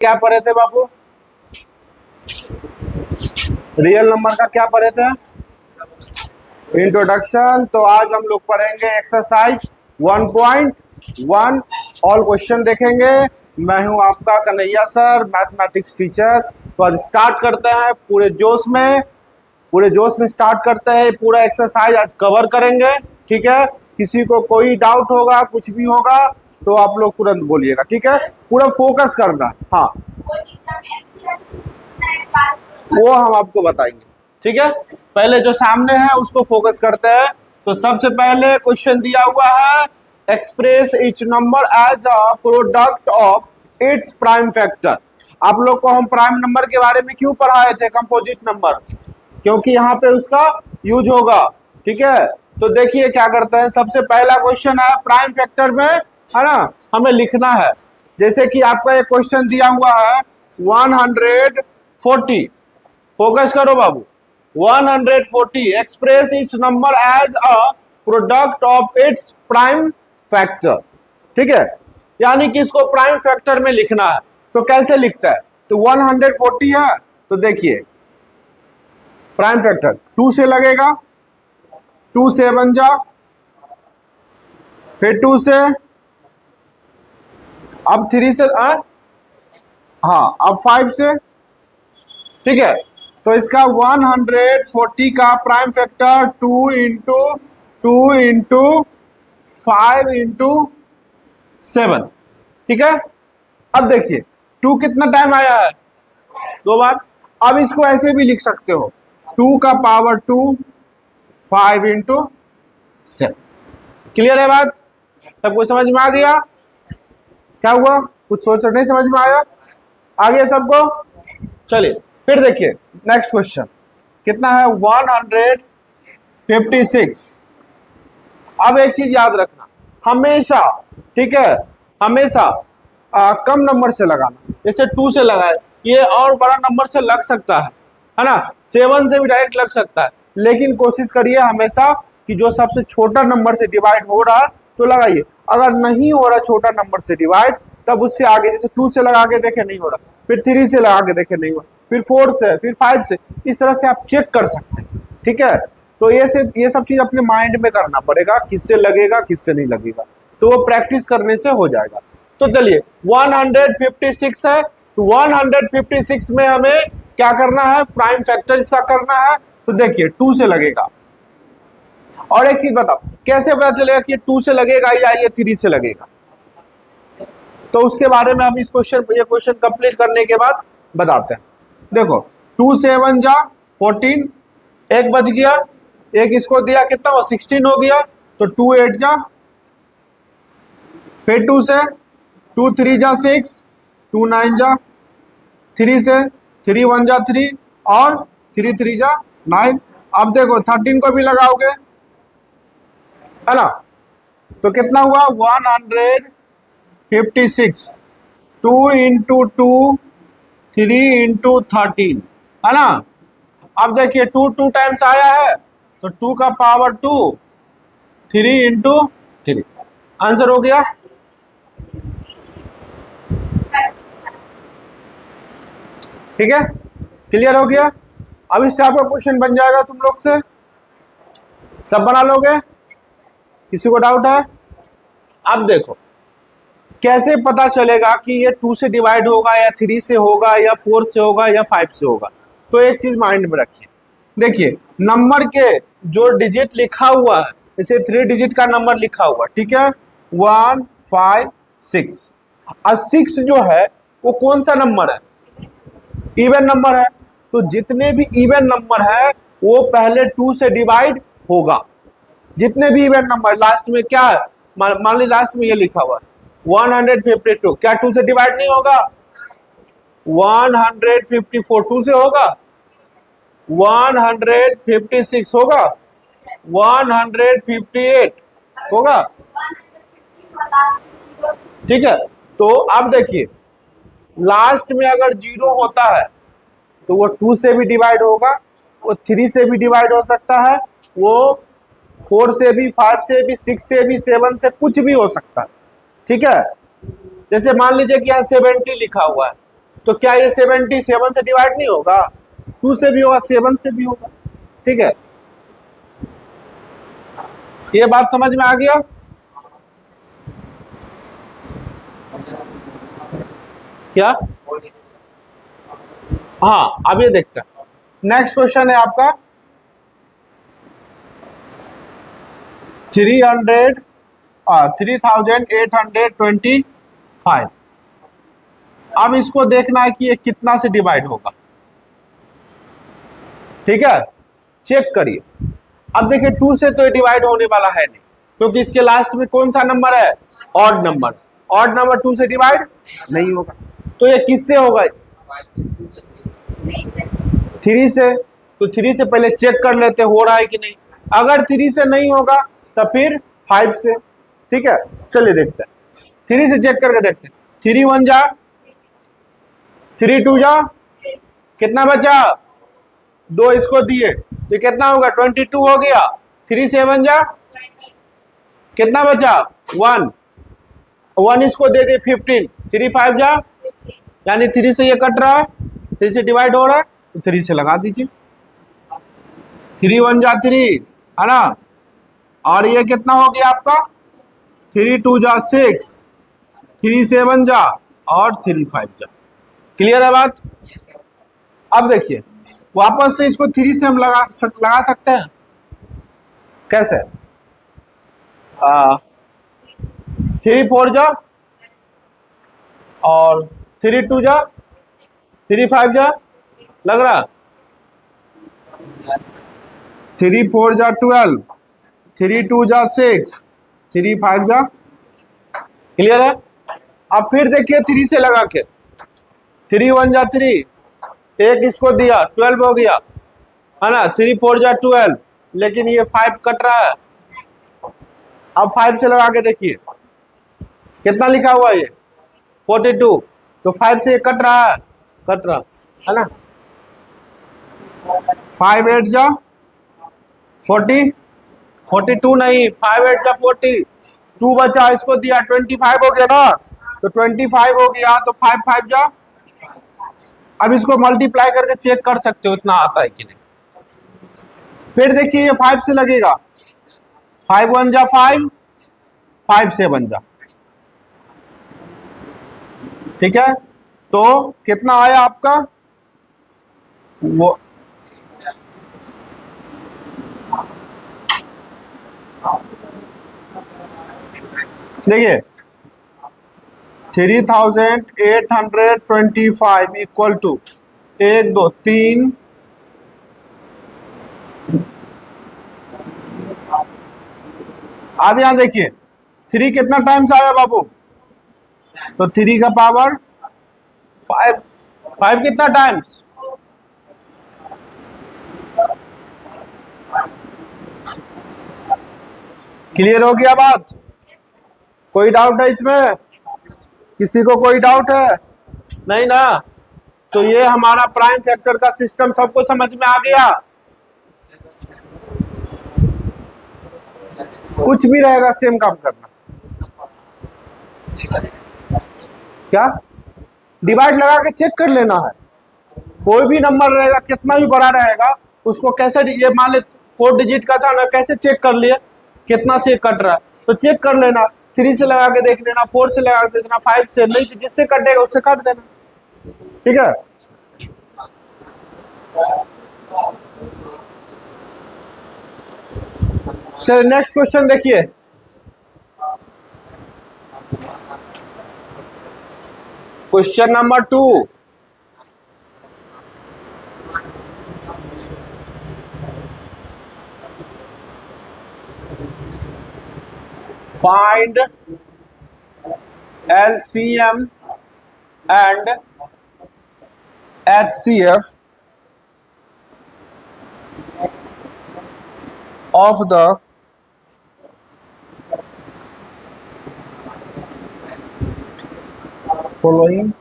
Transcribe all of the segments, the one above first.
क्या पढ़े थे बाबू? रियल नंबर का क्या पढ़े थे? इंट्रोडक्शन। तो आज हम लोग पढ़ेंगे एक्सरसाइज 1.1 ऑल क्वेश्चन देखेंगे। मैं हूं आपका कन्हैया सर, मैथमेटिक्स टीचर। तो आज स्टार्ट करते हैं पूरे जोश में स्टार्ट करते हैं। पूरा एक्सरसाइज आज कवर करेंगे, ठीक है। किसी को कोई डाउट होगा, कुछ भी होगा तो आप लोग तुरंत बोलिएगा, ठीक है। पूरा फोकस करना। हाँ, वो हम आपको बताएंगे, ठीक है। पहले जो सामने है उसको फोकस करते हैं। तो सबसे पहले क्वेश्चन दिया हुआ है, express each number as a product of its prime factor. आप लोग को हम प्राइम नंबर के बारे में क्यों पढ़ाए थे? कंपोजिट नंबर, क्योंकि यहाँ पे उसका यूज होगा, ठीक है। तो देखिए क्या करते हैं। सबसे पहला क्वेश्चन है प्राइम फैक्टर में, है ना, हमें लिखना है। जैसे कि आपका एक क्वेश्चन दिया हुआ है 140। फोकस करो बाबू। 140 express each number as a product of its prime factor, ठीक है। यानी कि इसको प्राइम फैक्टर में लिखना है। तो कैसे लिखता है? तो 140 है, तो देखिए प्राइम फैक्टर 2 से लगेगा, 2 से बन जा, फिर 2 से, अब 3 से, हाँ अब 5 से, ठीक है। तो इसका 140 का प्राइम फैक्टर 2 इंटू 5 इंटू 7, ठीक है। अब देखिए 2 कितना टाइम आया है? 2 बार। अब इसको ऐसे भी लिख सकते हो, 2 का पावर 2, 5 इंटू 7। क्लियर है बात? सबको समझ में आ गया? क्या हुआ? कुछ सोच नहीं समझ में आया? आ गया सबको? चलिए फिर देखिए नेक्स्ट क्वेश्चन कितना है, 156। अब एक चीज याद रखना, हमेशा, ठीक है, हमेशा कम नंबर से लगाना। जैसे 2 से लगाए, ये और बड़ा नंबर से लग सकता है ना, 7 से भी डायरेक्ट लग सकता है। लेकिन कोशिश करिए हमेशा कि जो सबसे छोटा नंबर से डिवाइड हो रहा तो लगाइए। अगर नहीं हो रहा छोटा नंबर से डिवाइड, तब उससे आगे, जैसे 2 से लगा के देखे नहीं हो रहा, फिर 3 से लगा के देखे नहीं हुआ, फिर 4 से, फिर 5 से, इस तरह से आप चेक कर सकते हैं, ठीक है। तो ये सब चीज अपने माइंड में करना पड़ेगा, किससे लगेगा किससे नहीं लगेगा, तो वो प्रैक्टिस करने से हो जाएगा। तो चलिए 156 है, तो 156 में हमें क्या करना है? प्राइम फैक्टर इसका करना है। तो देखिए 2 से लगेगा। और एक चीज बताओ, कैसे पता चलेगा कि 2 से लगेगा या ये 3 से लगेगा? तो उसके बारे में हम ये क्वेश्चन कंप्लीट करने के बाद बताते हैं। देखो 2 से 1 जा 14, एक बच गया, एक इसको दिया कितना हो, 16 हो गया। तो 2 8 जा, फिर 2 से 2 3 जा 6, 2 9 जा, 3 से 3 1 जा 3, और 3 3 जा 9। अब देखो 13 को भी लगाओगे, है ना, तो कितना हुआ? 156। 2 इंटू 2, 3 इंटू 13, है ना। अब देखिए 2 टाइम्स आया है, तो 2 का पावर 2, 3 इंटू 3, आंसर हो गया। ठीक है, क्लियर हो गया। अब इस टाइप का क्वेश्चन बन जाएगा तुम लोग से, सब बना लोगे? किसी को डाउट है? अब देखो कैसे पता चलेगा कि ये 2 से डिवाइड होगा या 3 से होगा या 4 से होगा या 5 से होगा। तो एक चीज माइंड में रखिए, देखिए नंबर के जो डिजिट लिखा हुआ है, जैसे 3 डिजिट का नंबर लिखा हुआ, ठीक है, 1 5 6। अब 6 जो है वो कौन सा नंबर है? इवन नंबर है। तो जितने भी इवन नंबर है वो पहले 2 से डिवाइड होगा। जितने भी इवन नंबर, लास्ट में क्या है, मान ली लास्ट में ये लिखा हुआ है 152, क्या 2 से डिवाइड नहीं होगा? 154 2 से होगा, 156 होगा, 158 होगा, ठीक है। तो अब देखिए लास्ट में अगर 0 होता है तो वो 2 से भी डिवाइड होगा, वो 3 से भी डिवाइड हो सकता है, वो 4 से भी, 5 से भी, 6 से भी, 7 से, कुछ भी हो सकता है, ठीक है। जैसे मान लीजिए कि यहाँ 70 लिखा हुआ है, तो क्या ये 77 से डिवाइड नहीं होगा? 2 से भी होगा, 7 से भी होगा। ठीक है, ये बात समझ में आ गया? क्या? हाँ, अब ये देखते हैं। नेक्स्ट क्वेश्चन है आपका 3825। अब इसको देखना है कि ये कितना से डिवाइड होगा। ठीक है, चेक करिए। अब देखिए 2 से तो डिवाइड होने वाला है नहीं, क्योंकि इसके लास्ट में कौन सा नंबर है? Odd number. ऑड नंबर 2 से डिवाइड नहीं होगा, तो ये किससे होगा? 3 से। तो 3 से पहले चेक कर लेते हो रहा है कि नहीं। अगर 3 से नहीं होगा तो फिर 5 से। ठीक है, चलिए देखते हैं, 3 से चेक करके देखते हैं। 3 1 जा, 3 2 जा, कितना बचा? 2 इसको दिए तो कितना होगा? 22 हो गया। 3 7 जा, कितना बचा? 1 1 इसको दे दे 15। 3 5 जा, यानी 3 से ये कट रहा है, 3 से डिवाइड हो रहा है, तो 3 से लगा दीजिए। 3 1 जा 3, है ना। और ये कितना हो गया आपका? 3 2 जा 6, 3 7 जा और 3 5 जा। क्लियर है बात? अब देखिए वापस से इसको 3 से हम लगा सकते हैं। कैसे? 3 4 जा और 3 2 जा, 3 5 जा, लग रहा? 3 4 जा 12, 3 2 जा 6, 3 5 जा। क्लियर है? अब फिर देखिए 3 से लगा के, 3 1 जा 3, एक इसको दिया 12 हो गया, है ना। 3 4 जा 12, लेकिन ये 5 कट रहा है। अब 5 से लगा के देखिए कितना लिखा हुआ है ये 42, तो 5 से ये कट रहा है, है ना। 5 8 जा 40, 42 नहीं, 5 8 जा 40, 2 बचा, इसको दिया 25 हो गया ना, तो 25 हो गया, तो 5 5 जा। अब इसको मल्टीप्लाई करके चेक कर सकते हो इतना आता है कि नहीं। फिर देखिए ये 5 से लगेगा, 5 1 जा 5, 5 7 जा। ठीक है, तो कितना आया आपका? वो देखिए 3825 इक्वल टू 1 2 3, अब यहां देखिए 3 कितना टाइम्स आया बाबू? तो 3 का पावर 5, 5 कितना टाइम्स? क्लियर हो गया बात? कोई डाउट है इसमें? किसी को कोई डाउट है? नहीं ना। तो ये हमारा प्राइम फैक्टर का सिस्टम सबको समझ में आ गया। कुछ भी रहेगा सेम काम करना। क्या? डिवाइड लगा के चेक कर लेना है। कोई भी नंबर रहेगा, कितना भी बड़ा रहेगा, उसको कैसे, ये मान ले 4 डिजिट का था ना, कैसे चेक कर लिया कितना से कट रहा है, तो चेक कर लेना। 3 से लगा के देख लेना, 4 से लगा के देखना, 5 से नहीं, तो जिससे कटेगा उससे काट देना। ठीक है, चलिए नेक्स्ट क्वेश्चन देखिए। Question number 2, find LCM and HCF of the following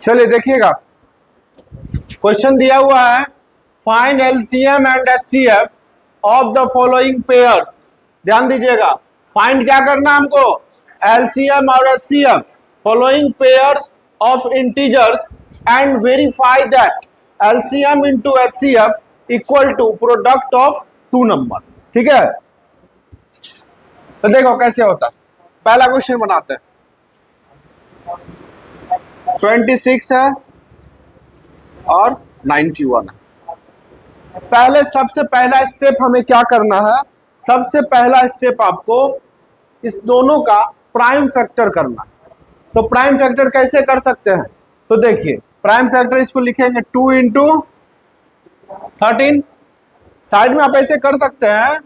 चलिए देखिएगा, क्वेश्चन दिया हुआ है find LCM and HCF of the following pairs. ध्यान दीजिएगा, फाइंड क्या करना हमको, एलसीएम और HCF following pairs of integers and verify that LCM into HCF equal to product of two number. ठीक है, तो देखो कैसे होता है। पहला क्वेश्चन बनाते हैं, 26 है और 91 है। पहले सबसे पहला स्टेप हमें क्या करना है, सबसे पहला स्टेप आपको इस दोनों का प्राइम फैक्टर करना है। तो प्राइम फैक्टर कैसे कर सकते हैं, तो देखिए प्राइम फैक्टर इसको लिखेंगे 2 इंटू 13। साइड में आप ऐसे कर सकते हैं,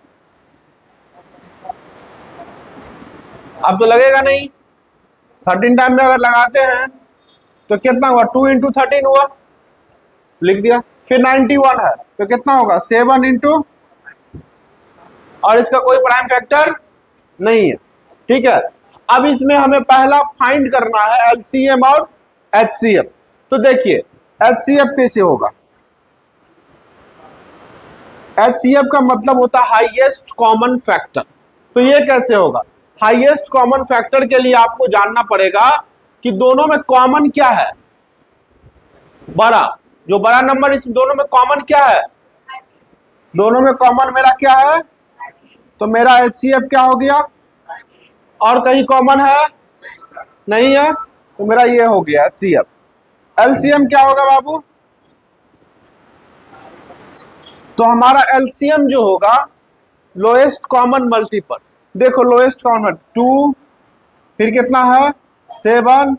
अब तो लगेगा नहीं, 13 टाइम में अगर लगाते हैं तो कितना हुआ, 2 इंटू 13 हुआ, लिख दिया। फिर 91 है तो कितना होगा, 7 इंटू, और इसका कोई प्राइम फैक्टर नहीं है। ठीक है, अब इसमें हमें पहला फाइंड करना है एलसीएम और एचसीएफ। तो देखिए एचसीएफ कैसे होगा, एचसीएफ का मतलब होता है हाईएस्ट कॉमन फैक्टर। तो ये कैसे होगा, हाईएस्ट कॉमन फैक्टर के लिए आपको जानना पड़ेगा कि दोनों में कॉमन क्या है, बड़ा, जो बड़ा नंबर इस दोनों में कॉमन क्या है, दोनों में कॉमन मेरा क्या है, तो मेरा एचसीएफ क्या हो गया, और कहीं कॉमन है नहीं है, तो मेरा ये हो गया एचसीएफ। एलसीएम क्या होगा बाबू, तो हमारा एलसीएम जो होगा लोएस्ट कॉमन मल्टीपल। देखो लोएस्ट कॉमन 2, फिर कितना है 7,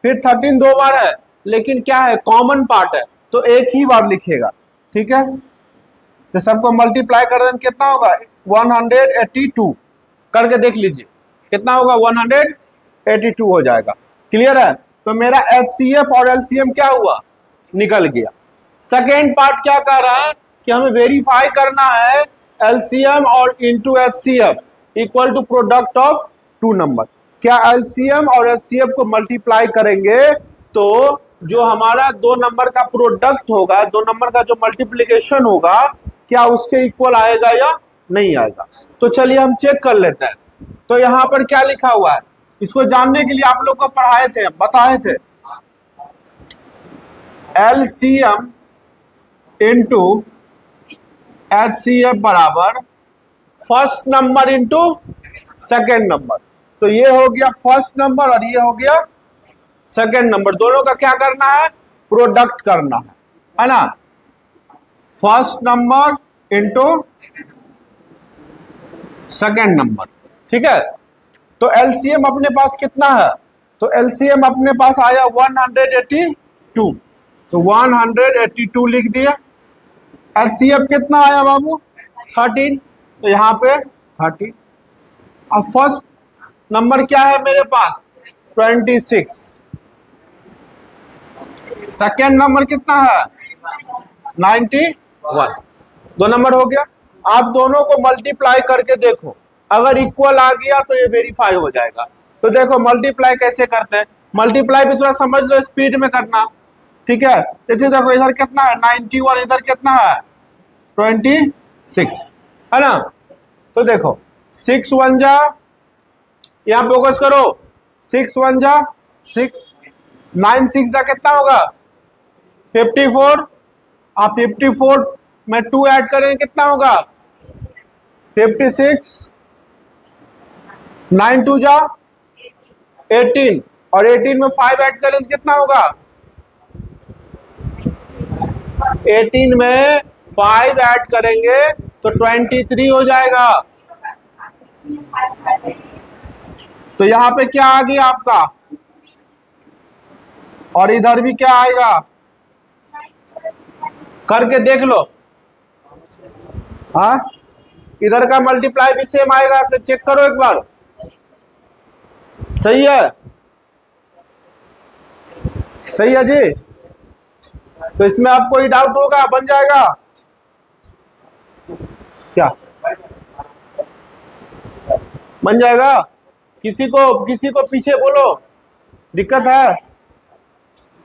फिर 13 दो बार है, लेकिन क्या है कॉमन पार्ट है तो एक ही बार लिखेगा। ठीक है, तो सबको मल्टीप्लाई कर दें कितना होगा 182, करके देख लीजिए कितना होगा 182 हो जाएगा। क्लियर है, तो मेरा एचसीएफ और एलसीएम क्या हुआ, निकल गया। सेकेंड पार्ट क्या कर रहा है कि हमें वेरीफाई करना है एलसीएम और into HCF equal to product of two number. क्या एलसीएम और एचसीएफ को मल्टीप्लाई करेंगे तो जो हमारा दो नंबर का प्रोडक्ट होगा, दो नंबर का जो मल्टीप्लीकेशन होगा, क्या उसके इक्वल आएगा या नहीं आएगा। तो चलिए हम चेक कर लेते हैं। तो यहां पर क्या लिखा हुआ है, इसको जानने के लिए आप लोग को पढ़ाए थे, बताए थे, एलसीएम इंटू एचसीएफ बराबर first number into second number. तो ये हो गया फर्स्ट नंबर और ये हो गया सेकेंड नंबर, दोनों का क्या करना है, प्रोडक्ट करना है ना, first number into second number. ठीक है, तो एलसीएम अपने पास कितना है, तो एलसीएम अपने पास आया 182, तो 182 लिख दिया। एचसीएफ कितना आया बाबू 13, तो यहाँ पे 30। अब फर्स्ट नंबर क्या है मेरे पास 26, सेकेंड नंबर कितना है 91, दो नंबर हो गया। आप दोनों को मल्टीप्लाई करके देखो, अगर इक्वल आ गया तो ये वेरीफाई हो जाएगा। तो देखो मल्टीप्लाई कैसे करते हैं, मल्टीप्लाई भी थोड़ा समझ लो, स्पीड में करना। ठीक है, जैसे देखो इधर कितना है 91, इधर कितना है 26, है ना। तो देखो 6 1 जा, यहाँ फोकस करो, 6 1 जा 6, 9 6 जा कितना होगा 54, आप 54 में 2 ऐड करें कितना होगा 56, 9 2 जा 18, और 18 में 5 ऐड करें कितना होगा 18 में 5 ऐड करेंगे तो 23 हो जाएगा। तो यहां पे क्या आ गया आपका, और इधर भी क्या आएगा, करके देख लो। हाँ, इधर का मल्टीप्लाई भी सेम आएगा, तो चेक करो एक बार। सही है, सही है जी। तो इसमें आप कोई डाउट होगा, बन जाएगा क्या, बन जाएगा। किसी को पीछे बोलो, दिक्कत है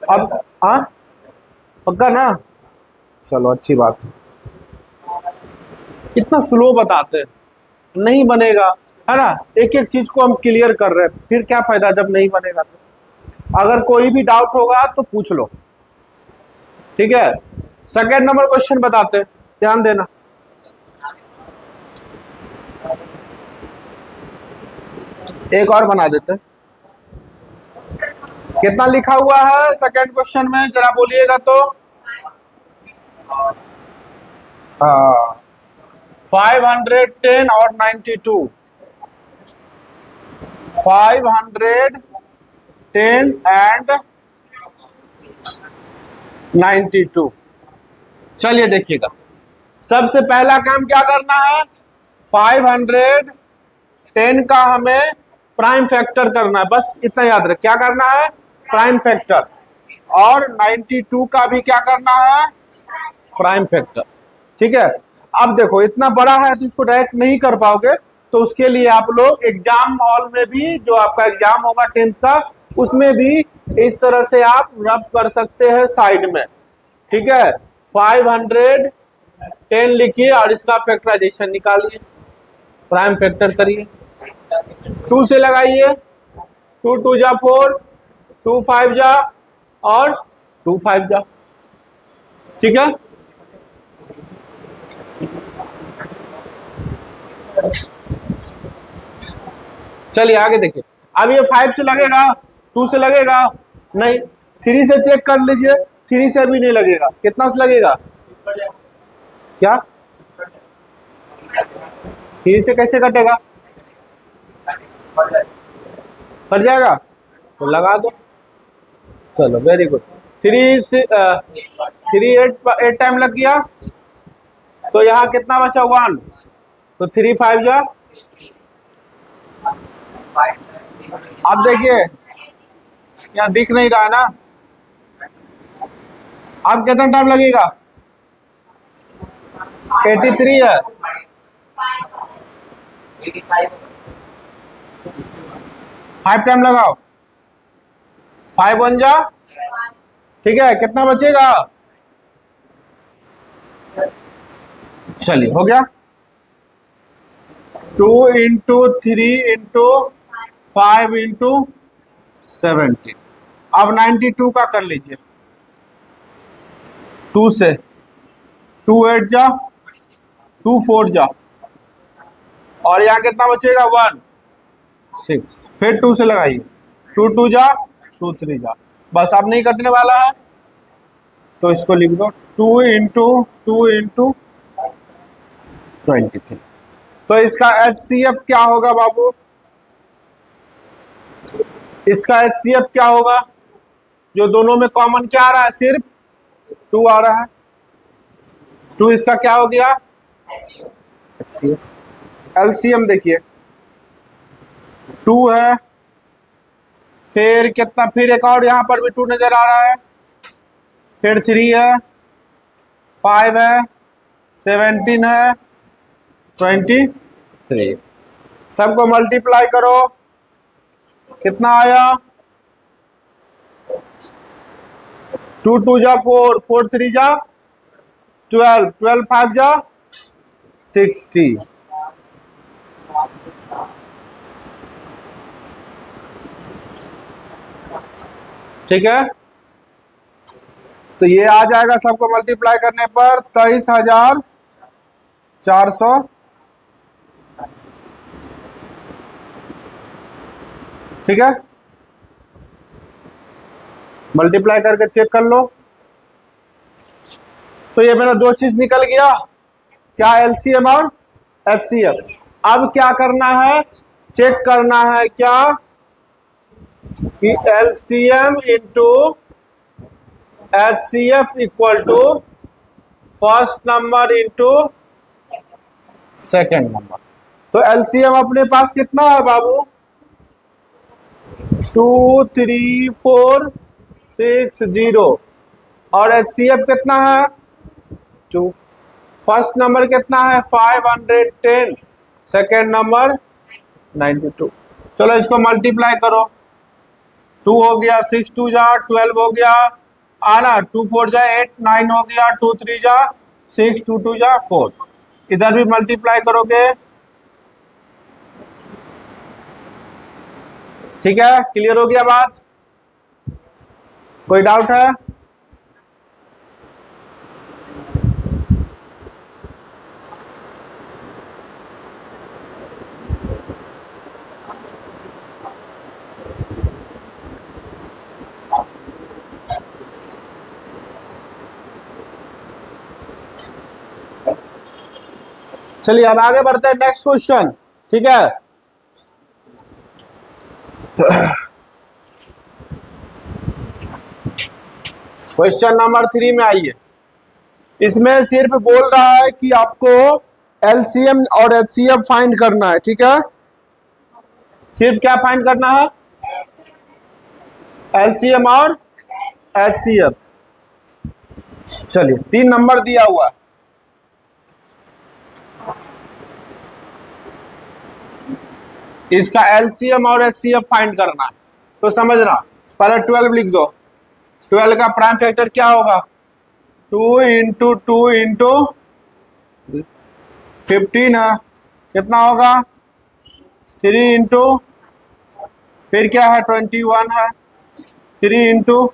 अब। हाँ, पक्का ना, चलो अच्छी बात है। इतना स्लो बताते हैं, नहीं बनेगा, है ना। एक एक चीज को हम क्लियर कर रहे हैं, फिर क्या फायदा जब नहीं बनेगा। तो अगर कोई भी डाउट होगा तो पूछ लो, ठीक है। सेकेंड नंबर क्वेश्चन बताते हैं, ध्यान देना। एक और बना देते हैं। कितना लिखा हुआ है सेकेंड क्वेश्चन में, जरा बोलिएगा तो। 510 और 92, 510 एंड 92। चलिए देखिएगा, सबसे पहला काम क्या करना है, 510 का हमें प्राइम फैक्टर करना है, बस इतना याद रख। क्या करना है, प्राइम फैक्टर। और 92 का भी क्या करना है, प्राइम फैक्टर, ठीक है। अब देखो इतना बड़ा है तो इसको डायरेक्ट नहीं कर पाओगे, तो उसके लिए आप लोग एग्जाम हॉल में भी, जो आपका एग्जाम होगा 10th का, उसमें भी इस तरह से आप रफ कर सकते हैं साइड में, ठीक है। 510 लिखिए और इसका फैक्टराइजेशन निकालिए, प्राइम फैक्टर करिए। 2 से लगाइए, 2 2 जा 4, 2 5 जा और 2 5 जा, ठीक है। चलिए आगे देखिए। अब ये 5 से लगेगा, 2 से लगेगा नहीं, 3 से चेक कर लीजिए, 3 से भी नहीं लगेगा। कितना से लगेगा, क्या 3 से कैसे कटेगा, कट जाएगा, तो लगा दो। चलो वेरी गुड। 3 से 8 टाइम लग गया, तो यहाँ कितना बचा 1, तो 3 5 जा। अब देखिए यहाँ दिख नहीं रहा है ना, अब कितना टाइम लगेगा, 83 है, 5 टाइम लगाओ, 5 1 जा, ठीक है। कितना बचेगा, चलिए हो गया। 2 इंटू 3 इंटू 5 इंटू 17। अब 92 का कर लीजिए, 2 से, 2 8 जा, 2 4 जा, और यहाँ कितना बचेगा 1 6, फिर 2 से लगाइए, 2 2 जा, 2 3 जा, बस अब नहीं कटने वाला है, तो इसको लिख दो 2 इंटू 23। तो इसका HCF क्या होगा बाबू, इसका HCF क्या होगा, जो दोनों में कॉमन क्या आ रहा है, सिर्फ 2 आ रहा है, 2 इसका क्या हो गया, HCF। LCM देखिए 2 है, फिर कितना, फिर एक और यहाँ पर भी 2 नजर आ रहा है, फिर 3 है, 5 है, 17 है, 23। सबको मल्टीप्लाई करो, कितना आया, 2 2 जा 4, 4 3 जा 12, 12 5 जा 60। ठीक है, तो ये आ जाएगा सबको मल्टीप्लाई करने पर 23,400। ठीक है, मल्टीप्लाई करके चेक कर लो। तो ये मेरा दो चीज निकल गया, क्या एलसीएम और एचसीएफ। अब क्या करना है, चेक करना है क्या कि LCM into HCF equal to first number into second number. तो एलसीएम अपने पास कितना है बाबू, 2 3 4 6 0 और एचसीएफ कितना है 2। फर्स्ट नंबर कितना है 510, सेकेंड नंबर 92। चलो इसको मल्टीप्लाई करो, 2 हो गया, 6 2 जा 12 हो गया, आना 2 4 जा 8 9 हो गया, 2 3 जा 6 2 2 जा 4। इधर भी मल्टीप्लाई करोगे, ठीक है, क्लियर हो गया बात, कोई डाउट है? चलिए अब आगे बढ़ते हैं, नेक्स्ट क्वेश्चन, ठीक है। क्वेश्चन नंबर 3 में आइए। इसमें सिर्फ बोल रहा है कि आपको एलसीएम और एचसीएफ फाइंड करना है, ठीक है। सिर्फ क्या फाइंड करना है, एलसीएम और एचसीएफ। चलिए 3 नंबर दिया हुआ है, इसका एलसीएम और एचसीएफ फाइंड करना है। तो समझना, पहले 12 लिख दो, 12 का प्राइम फैक्टर क्या होगा, 2 इंटू 2 इंटू 15 है, कितना होगा 3 इंटू, फिर क्या है 21 है, 3 इंटू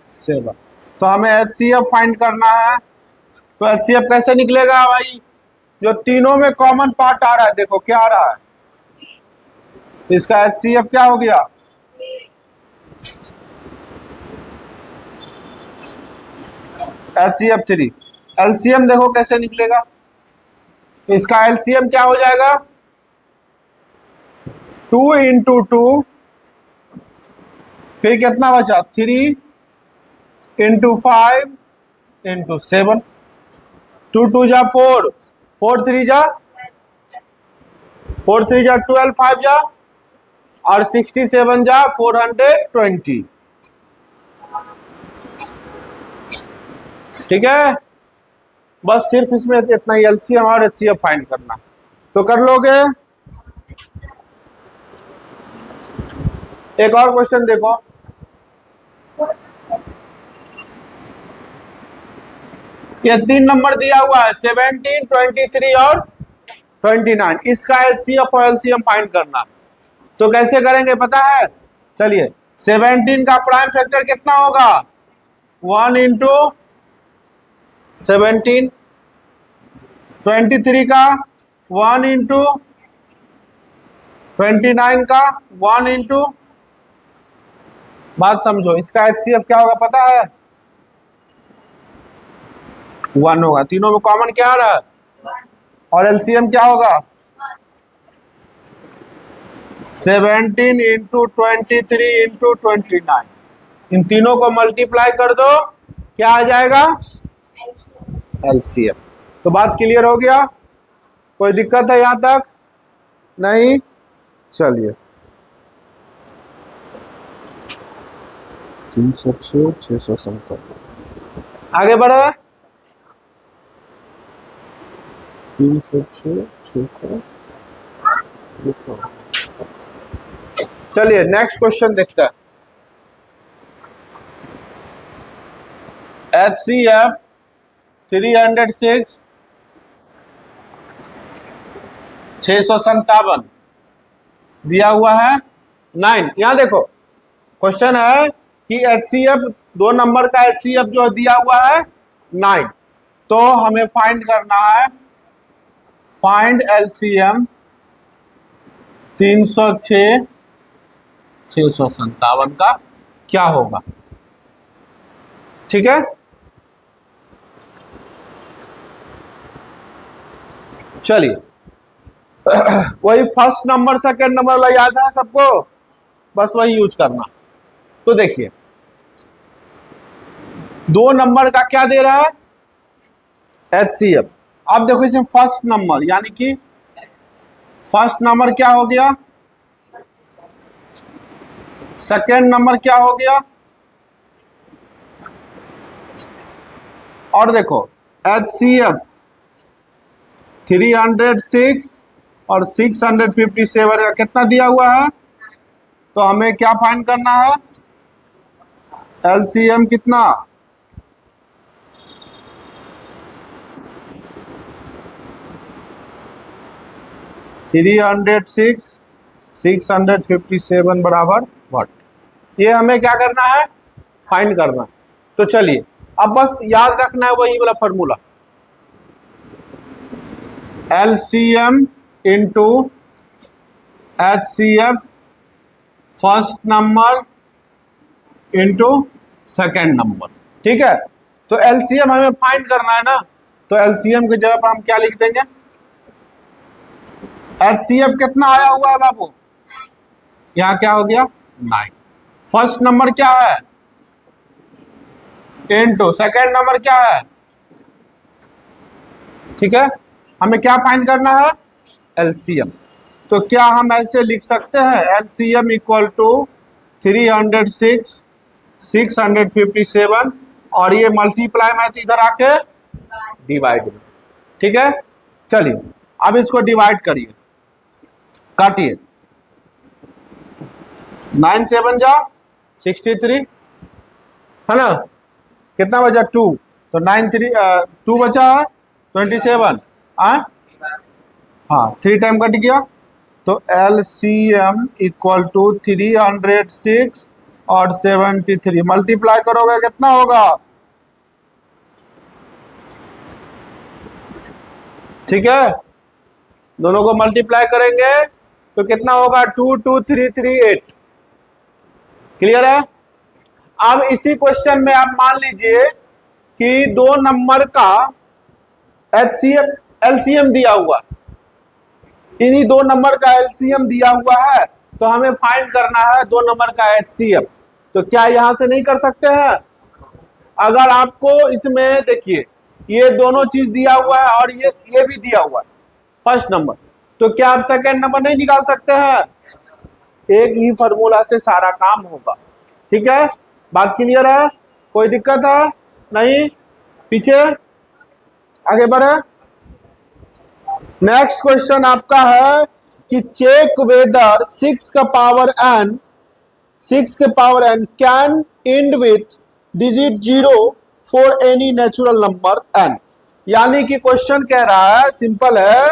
7। तो हमें एचसीएफ फाइंड करना है। तो एचसीएफ कैसे निकलेगा भाई, जो तीनों में कॉमन पार्ट आ रहा है, देखो क्या आ रहा है, इसका एचसीएफ क्या हो गया, एचसीएफ 3। एलसीएम देखो कैसे निकलेगा, इसका एलसीएम क्या हो जाएगा 2 इंटू 2, फिर कितना बचा 3 इंटू 5 इंटू 7, 2 2 जा 4, 4 3 जा 12, 5 जा और 67 जा 420, ठीक है। बस सिर्फ इसमें इतना ही एलसीएम और एचसीएफ फाइंड करना, तो कर लोगे। एक और क्वेश्चन देखो, ये 3 नंबर दिया हुआ है 17 23 और 29, इसका एचसीएफ और एलसीएम फाइंड करना। तो कैसे करेंगे पता है, चलिए 17 का प्राइम फैक्टर कितना होगा 1 इंटू 17, 23 का 1 इंटू 29 का 1 इंटू, बात समझो, इसका एचसीएफ क्या होगा पता है 1 होगा, तीनों में कॉमन क्या आ रहा है, और एलसीएम क्या होगा 17 इंटू 23 इंटू 29, इन तीनों को मल्टीप्लाई कर दो, क्या आ जाएगा एलसीएम। तो बात क्लियर हो गया, कोई दिक्कत है यहां तक? नहीं, चलिए 306 670 आगे बढ़े, 306 600। चलिए नेक्स्ट क्वेश्चन देखते हैं। एचसीएफ 306 657 दिया हुआ है 9। यहां देखो क्वेश्चन है कि एचसीएफ 2 नंबर का एचसीएफ जो दिया हुआ है 9, तो हमें फाइंड करना है, फाइंड एलसीएम 306 657 का क्या होगा, ठीक है। चलिए वही फर्स्ट नंबर सेकेंड नंबर वाला याद है सबको, बस वही यूज करना। तो देखिए 2 नंबर का क्या दे रहा है, HCF। अब देखो इसमें फर्स्ट नंबर यानी कि फर्स्ट नंबर क्या हो गया, सेकेंड नंबर क्या हो गया, और देखो HCF 306 और 657 का कितना दिया हुआ है, तो हमें क्या फाइंड करना है, LCM कितना, थ्री 657 बराबर व्हाट, ये हमें क्या करना है, फाइंड करना। तो चलिए अब बस याद रखना है वही वाला formula, LCM into HCF first number into second number, ठीक है। तो LCM हमें फाइंड करना है ना, तो LCM की जगह पर हम क्या लिख देंगे, HCF कितना आया हुआ है बाबू, यहां क्या हो गया 9, फर्स्ट नंबर क्या है इंटू सेकेंड नंबर क्या है, ठीक है। हमें क्या फाइंड करना है, LCM। तो क्या हम ऐसे लिख सकते हैं, LCM इक्वल टू 306 657 और ये मल्टीप्लाई में तो इधर आके डिवाइड में, ठीक है। चलिए अब इसको डिवाइड करिए, काटिए, 9 7 जा 63 है ना, कितना बचा 2, तो 9 3 2 बचा 27, हाँ 3 टाइम कट गया, तो LCM इक्वल टू 306 और 73 मल्टीप्लाई करोगे कितना होगा, ठीक है, दोनों को मल्टीप्लाई करेंगे तो कितना होगा 2 2 3 3 8, क्लियर है। अब इसी क्वेश्चन में आप मान लीजिए कि 2 नंबर का HCF LCM दिया हुआ, इन्हीं 2 नंबर का LCM दिया हुआ है, तो हमें फाइंड करना है 2 नंबर का HCF। तो क्या यहां से नहीं कर सकते हैं, अगर आपको इसमें देखिए ये दोनों चीज दिया हुआ है और ये भी दिया हुआ है फर्स्ट नंबर, तो क्या आप सेकेंड नंबर नहीं निकाल सकते हैं, एक ही फॉर्मूला से सारा काम होगा, ठीक है। बात क्लियर है, कोई दिक्कत है नहीं, पीछे आगे बढ़े। नेक्स्ट क्वेश्चन आपका है कि चेक वेदर 6 का power n can and with digit 0 for any natural number n, यानी कि क्वेश्चन कह रहा है, सिंपल है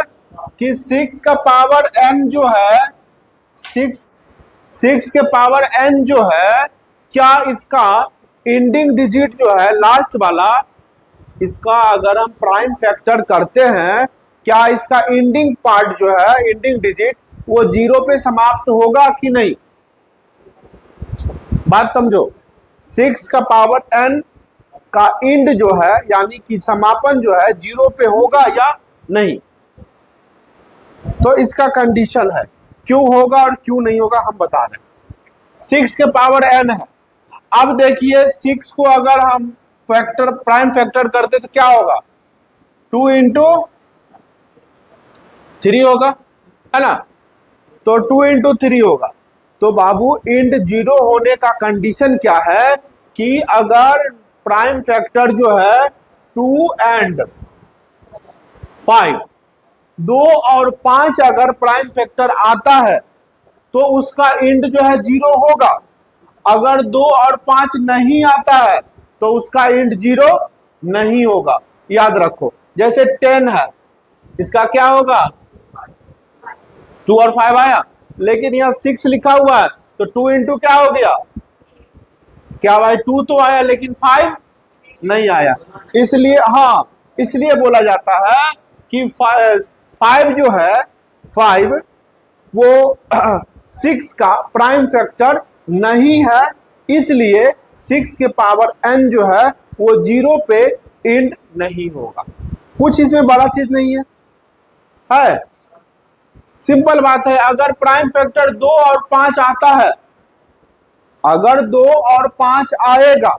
कि 6 का पावर n जो है 6 के पावर n जो है, क्या इसका एंडिंग डिजिट जो है लास्ट वाला, इसका अगर हम प्राइम फैक्टर करते हैं, क्या इसका एंडिंग पार्ट जो है एंडिंग डिजिट वो 0 पे समाप्त होगा कि नहीं, बात समझो। 6 का पावर n का एंड जो है यानी कि समापन जो है 0 पे होगा या नहीं, तो इसका कंडीशन है, क्यों होगा और क्यों नहीं होगा हम बता रहे हैं। 6 के पावर n है, अब देखिए 6 को अगर हम फैक्टर प्राइम फैक्टर करते तो क्या होगा, 2 इंटू 3 होगा, है ना, तो 2 इंटू 3 होगा। तो बाबू इंड 0 होने का कंडीशन क्या है कि अगर प्राइम फैक्टर जो है 2 एंड 5, 2 और 5 अगर प्राइम फैक्टर आता है तो उसका इंड जो है 0 होगा, अगर 2 और 5 नहीं आता है तो उसका इंड 0 नहीं होगा, याद रखो। जैसे 10 है, इसका क्या होगा 2 और 5 आया, लेकिन यहां 6 लिखा हुआ है तो 2 इंटू क्या हो गया, क्या भाई 2 तो आया लेकिन 5 नहीं आया, इसलिए हाँ, इसलिए बोला जाता है कि 5 जो है 5 वो 6 का प्राइम फैक्टर नहीं है, इसलिए 6 के पावर n जो है वो 0 पे एंड नहीं होगा। कुछ इसमें बड़ा चीज नहीं है, है? सिंपल बात है। अगर प्राइम फैक्टर 2 और 5 आता है, अगर 2 और 5 आएगा,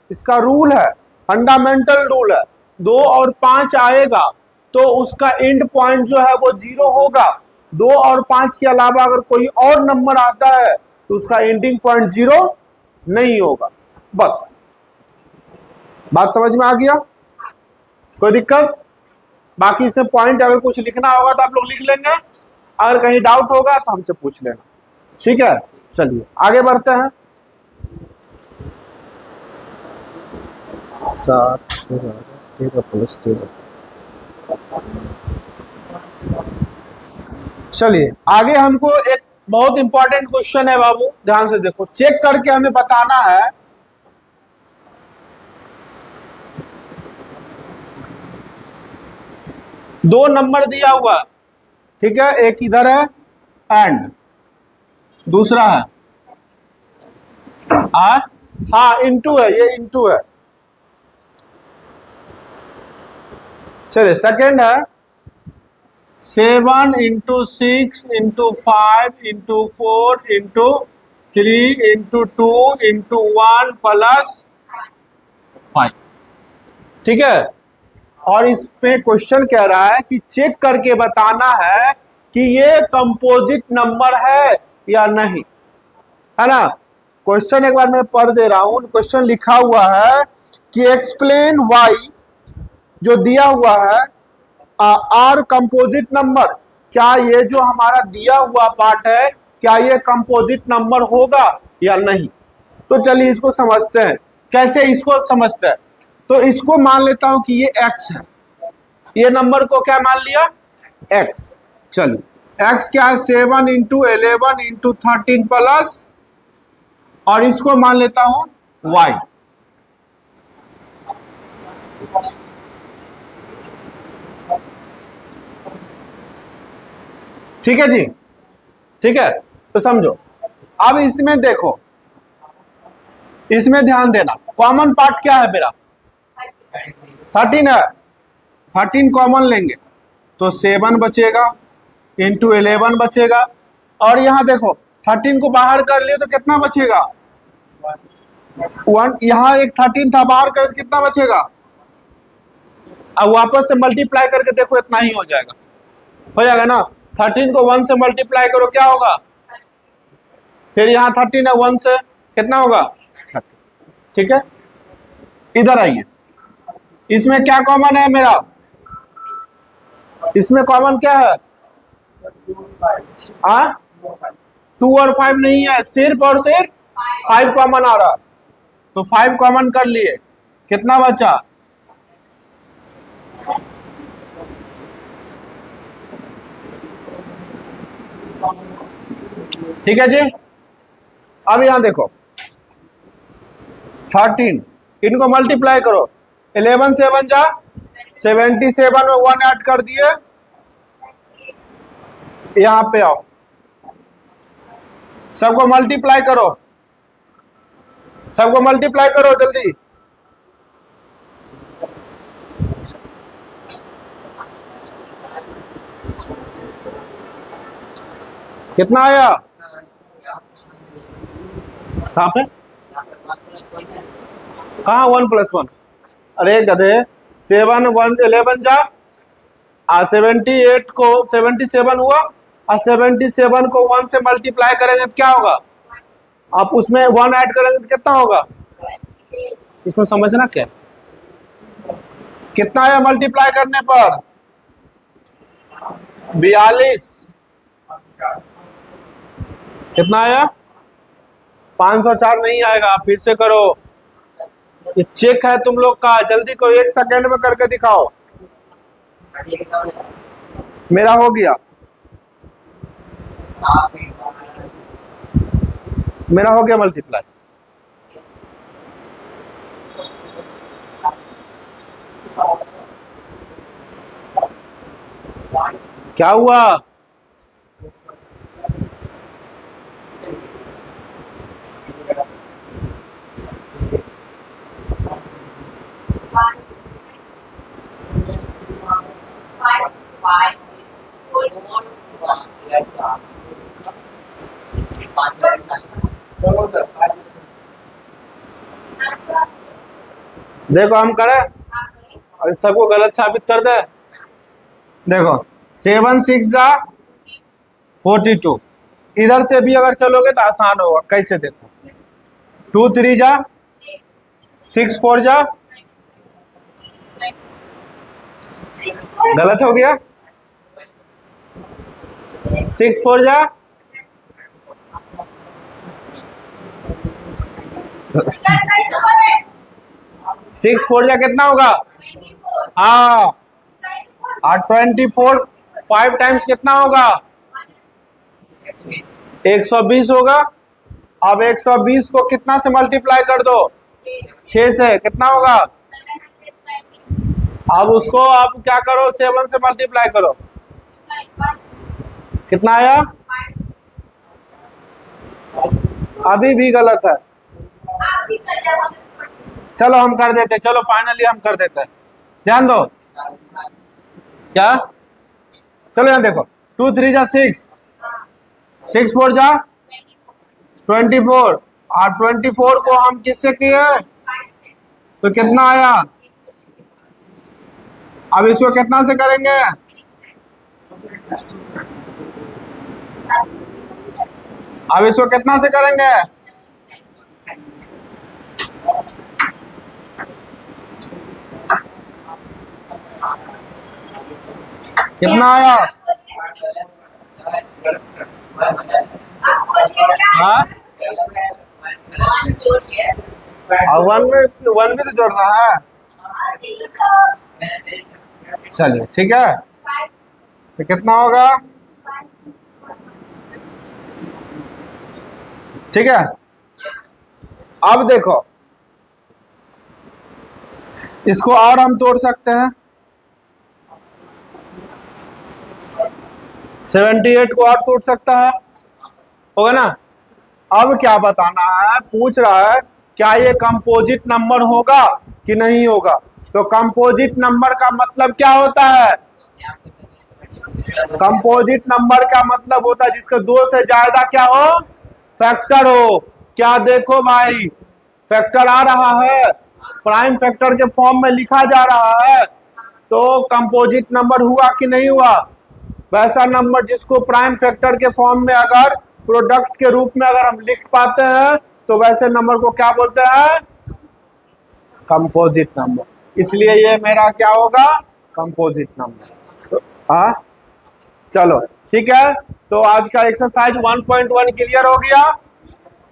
इसका रूल है, फंडामेंटल रूल है, 2 और 5 आएगा तो उसका एंड पॉइंट जो है वो 0 होगा। 2 और 5 के अलावा अगर कोई और नंबर आता है तो उसका एंडिंग पॉइंट 0 नहीं होगा। बस बात समझ में आ गया? कोई दिक्कत? बाकी से पॉइंट अगर कुछ लिखना होगा तो आप लोग लिख लेंगे, अगर कहीं डाउट होगा तो हमसे पूछ लेना, ठीक है? चलिए आगे बढ़ते हैं। 7 13 + 13। चलिए आगे हमको एक बहुत इंपॉर्टेंट क्वेश्चन है बाबू, ध्यान से देखो, चेक करके हमें बताना है। दो नंबर दिया हुआ, ठीक है, एक इधर है एंड दूसरा है हाँ इंटू है, ये इंटू है। चलिए सेकेंड है 7 × 6 × 5 × 4 × 3 × 2 × 1 + 5, ठीक है? और इस पे क्वेश्चन कह रहा है कि चेक करके बताना है कि ये कंपोजिट नंबर है या नहीं, है ना? क्वेश्चन एक बार मैं पढ़ दे रहा हूं। क्वेश्चन लिखा हुआ है कि एक्सप्लेन वाई, जो दिया हुआ है आर कंपोजिट नंबर, क्या ये जो हमारा दिया हुआ पार्ट है क्या ये कंपोजिट नंबर होगा या नहीं? तो चलिए इसको समझते हैं। कैसे इसको समझते हैं? तो इसको मान लेता हूं कि ये x है, ये नंबर को क्या मान लिया? x। चलिए x क्या है? 7 × 11 × 13 प्लस, और इसको मान लेता हूं y। ठीक है जी, ठीक है? तो समझो, अब इसमें देखो, इसमें ध्यान देना, कॉमन पार्ट क्या है मेरा? 13 है, 13 कॉमन लेंगे तो 7 बचेगा इंटू 11 बचेगा, और यहां देखो 13 को बाहर कर लिए तो कितना बचेगा? 1। यहां एक 13 था, बाहर कर कितना बचेगा? अब वापस से मल्टीप्लाई करके देखो, इतना ही हो जाएगा, हो जाएगा ना? 13 को 1 से मल्टीप्लाई करो, क्या होगा? फिर यहाँ 13 है, 1 से कितना होगा? 30, ठीक है? इधर आइए, इसमें क्या कॉमन है मेरा? इसमें कॉमन क्या है? 2 और 5 नहीं है, सिर्फ और सिर्फ 5 कॉमन आ रहा, तो 5 कॉमन कर लिए, कितना बचा? ठीक है जी। अब यहां देखो 13, इनको मल्टीप्लाई करो, 11 7 जा 77 में 1 ऐड कर दिए, यहां पे आओ, सबको मल्टीप्लाई करो, सबको मल्टीप्लाई करो जल्दी। कितना आया? कहां पे? कहा 1 + 1? अरे गधे, 7 1 11 जा 78 को 77 हुआ, और 77 को 1 से मल्टीप्लाई करेंगे तो क्या होगा? आप उसमें 1 ऐड करेंगे तो कितना होगा? इसमें समझना क्या, कितना आया मल्टीप्लाई करने पर? 42। कितना आया? 504 नहीं आएगा, फिर से करो, ये चेक है तुम लोग का, जल्दी करो, 1 सेकेंड में करके दिखाओ। मेरा हो गया, मेरा हो गया मल्टीप्लाई। क्या हुआ? देखो हम करें, अब सबको गलत साबित कर दे। देखो 7 6 जा 42, इधर से भी अगर चलोगे तो आसान होगा। कैसे? देखो 2 3 जा 6 4 जा, गलत हो गया। 6 4 जा 6 4 जा कितना होगा? हाँ, और 24 5 टाइम्स कितना होगा? 120 होगा। अब 120 को कितना से मल्टीप्लाई कर दो? 6 से, कितना होगा? अब उसको आप क्या करो, 7 से मल्टीप्लाई करो, कितना आया? अभी भी गलत है। चलो हम कर देते, चलो फाइनली हम कर देते हैं, ध्यान दो। क्या? चलो यहाँ देखो 2 3 जा 6 6 4 जा 24, और 24 को हम किससे किए तो कितना आया? अब इसको कितना से करेंगे? अब इसको कितना से करेंगे? कितना आया? हाँ, वन भी तो जोड़ना है। चलिए ठीक है, तो कितना होगा? ठीक है, अब देखो इसको और हम तोड़ सकते हैं। 78 को और तोड़ सकता है, होगा ना? अब क्या बताना है, पूछ रहा है क्या ये कंपोजिट नंबर होगा कि नहीं होगा। तो कंपोजिट नंबर का मतलब क्या होता है? कंपोजिट नंबर का मतलब होता है जिसका 2 से ज्यादा क्या हो? फैक्टर हो। क्या देखो भाई, फैक्टर आ रहा है, प्राइम फैक्टर के फॉर्म में लिखा जा रहा है, तो कंपोजिट नंबर हुआ कि नहीं हुआ? वैसा नंबर जिसको प्राइम फैक्टर के फॉर्म में अगर प्रोडक्ट के रूप में अगर हम लिख पाते हैं तो वैसे नंबर को क्या बोलते हैं? Composite number. इसलिए ये मेरा क्या होगा? Composite number. तो चलो ठीक है, तो आज का एक्सरसाइज 1.1 क्लियर हो गया।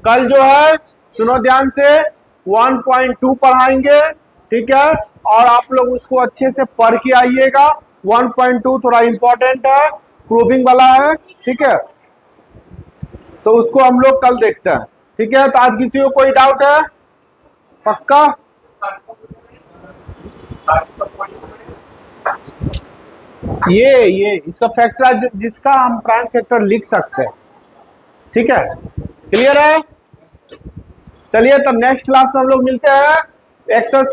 कल जो है सुनो ध्यान से 1.2 पढ़ाएंगे, ठीक है, और आप लोग उसको अच्छे से पढ़ के आइएगा। 1.2 थोड़ा इंपॉर्टेंट है, प्रूविंग वाला है, ठीक है, तो उसको हम लोग कल देखते हैं। ठीक है, तो आज किसी को कोई डाउट है? पक्का? ये इसका फैक्टर जिसका हम प्राइम फैक्टर लिख सकते हैं, ठीक है, क्लियर है? चलिए तब नेक्स्ट क्लास में हम लोग मिलते हैं। एक्सरसाइज